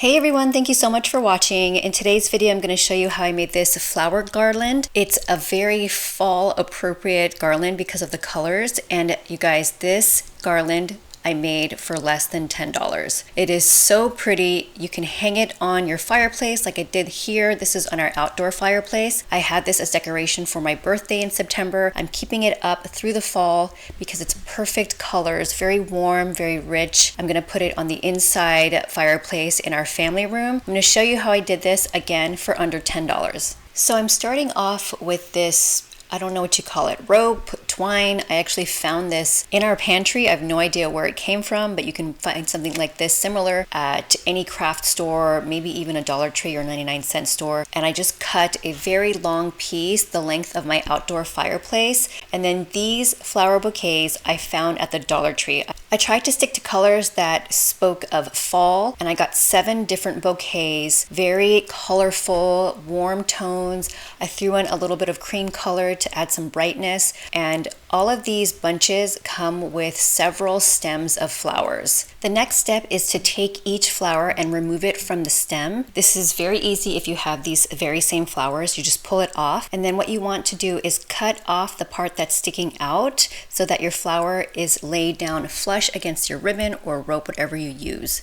Hey everyone, thank you so much for watching. In today's video, I'm going to show you how I made this flower garland. It's a very fall appropriate garland because of the colors. And you guys, this garland I made for less than $10. It is so pretty. You can hang it on your fireplace like I did here. This is on our outdoor fireplace. I had this as decoration for my birthday in September. I'm keeping it up through the fall because it's perfect colors, very warm, very rich. I'm gonna put it on the inside fireplace in our family room. I'm gonna show you how I did this again for under $10. So I'm starting off with this, I don't know what you call it, rope, twine. I actually found this in our pantry. I have no idea where it came from, but you can find something like this similar at any craft store, maybe even a Dollar Tree or 99-cent store. And I just cut a very long piece, the length of my outdoor fireplace. And then these flower bouquets I found at the Dollar Tree. I tried to stick to colors that spoke of fall, and I got 7 different bouquets, very colorful, warm tones. I threw in a little bit of cream color to add some brightness, and all of these bunches come with several stems of flowers. The next step is to take each flower and remove it from the stem. This is very easy if you have these very same flowers. You just pull it off, and then what you want to do is cut off the part that's sticking out so that your flower is laid down flush against your ribbon or rope, whatever you use.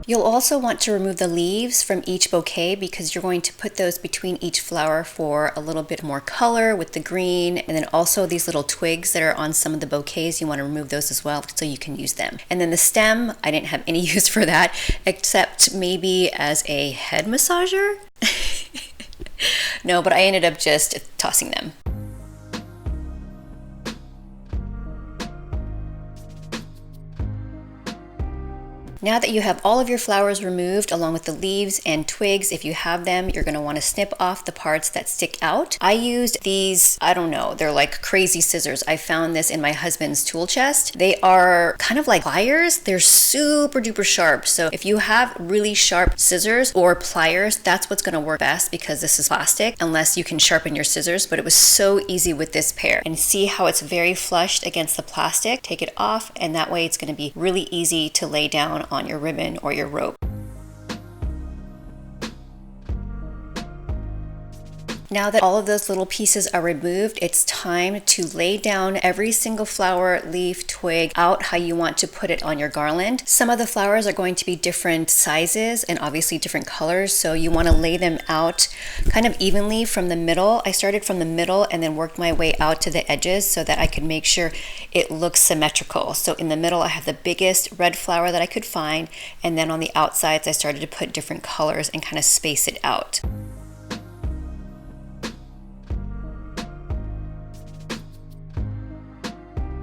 You'll also want to remove the leaves from each bouquet because you're going to put those between each flower for a little bit more color with the green, and then also these little twigs that are on some of the bouquets, you want to remove those as well so you can use them. And then the stem, I didn't have any use for that except maybe as a head massager. No, but I ended up just tossing them. Now that you have all of your flowers removed along with the leaves and twigs, if you have them, you're going to want to snip off the parts that stick out. I used these, I don't know, they're like crazy scissors. I found this in my husband's tool chest. They are kind of like pliers. They're super duper sharp. So if you have really sharp scissors or pliers, that's what's going to work best because this is plastic, unless you can sharpen your scissors. But it was so easy with this pair. And see how it's very flushed against the plastic? Take it off, and that way it's going to be really easy to lay down on your ribbon or your rope. Now that all of those little pieces are removed, it's time to lay down every single flower, leaf, twig out how you want to put it on your garland. Some of the flowers are going to be different sizes and obviously different colors, so you want to lay them out kind of evenly from the middle. I started from the middle and then worked my way out to the edges so that I could make sure it looks symmetrical. So in the middle I have the biggest red flower that I could find, and then on the outsides I started to put different colors and kind of space it out.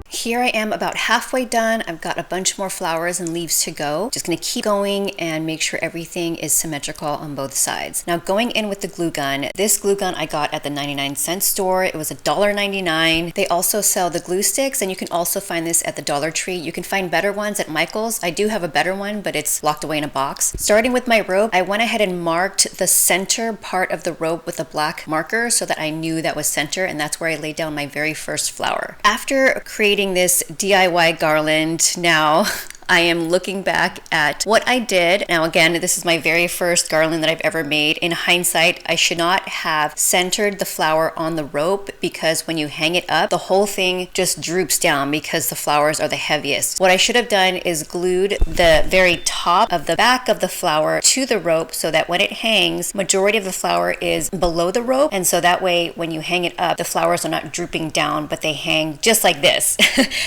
Here I am about halfway done. I've got a bunch more flowers and leaves to go. Just gonna keep going and make sure everything is symmetrical on both sides. Now going in with the glue gun. This glue gun I got at the 99-cent store. It was $1.99. They also sell the glue sticks, and you can also find this at the Dollar Tree. You can find better ones at Michael's. I do have a better one, but it's locked away in a box. Starting with my rope, I went ahead and marked the center part of the rope with a black marker so that I knew that was center, and that's where I laid down my very first flower. After creating this DIY garland, now I am looking back at what I did. Now again, this is my very first garland that I've ever made. In hindsight, I should not have centered the flower on the rope because when you hang it up, the whole thing just droops down because the flowers are the heaviest. What I should have done is glued the very top of the back of the flower to the rope so that when it hangs, majority of the flower is below the rope, and so that way when you hang it up, the flowers are not drooping down, but they hang just like this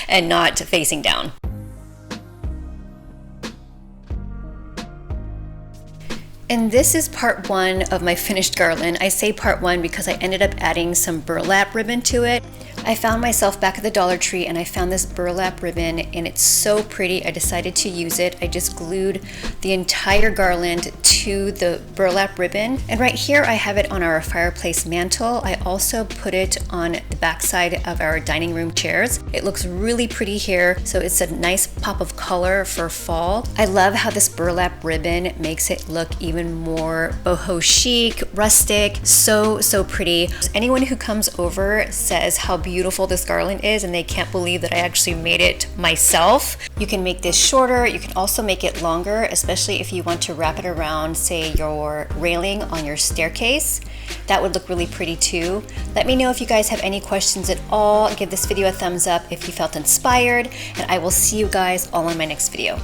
and not facing down. And this is part 1 of my finished garland. I say part 1 because I ended up adding some burlap ribbon to it. I found myself back at the Dollar Tree and I found this burlap ribbon, and it's so pretty. I decided to use it. I just glued the entire garland to the burlap ribbon. And right here I have it on our fireplace mantle. I also put it on the back side of our dining room chairs. It looks really pretty here, so it's a nice pop of color for fall. I love how this burlap ribbon makes it look even more boho chic, rustic, so pretty. Anyone who comes over says how beautiful beautiful this garland is, and they can't believe that I actually made it myself. You can make this shorter. You can also make it longer, especially if you want to wrap it around, say, your railing on your staircase. That would look really pretty too. Let me know if you guys have any questions at all. Give this video a thumbs up if you felt inspired, and I will see you guys all in my next video.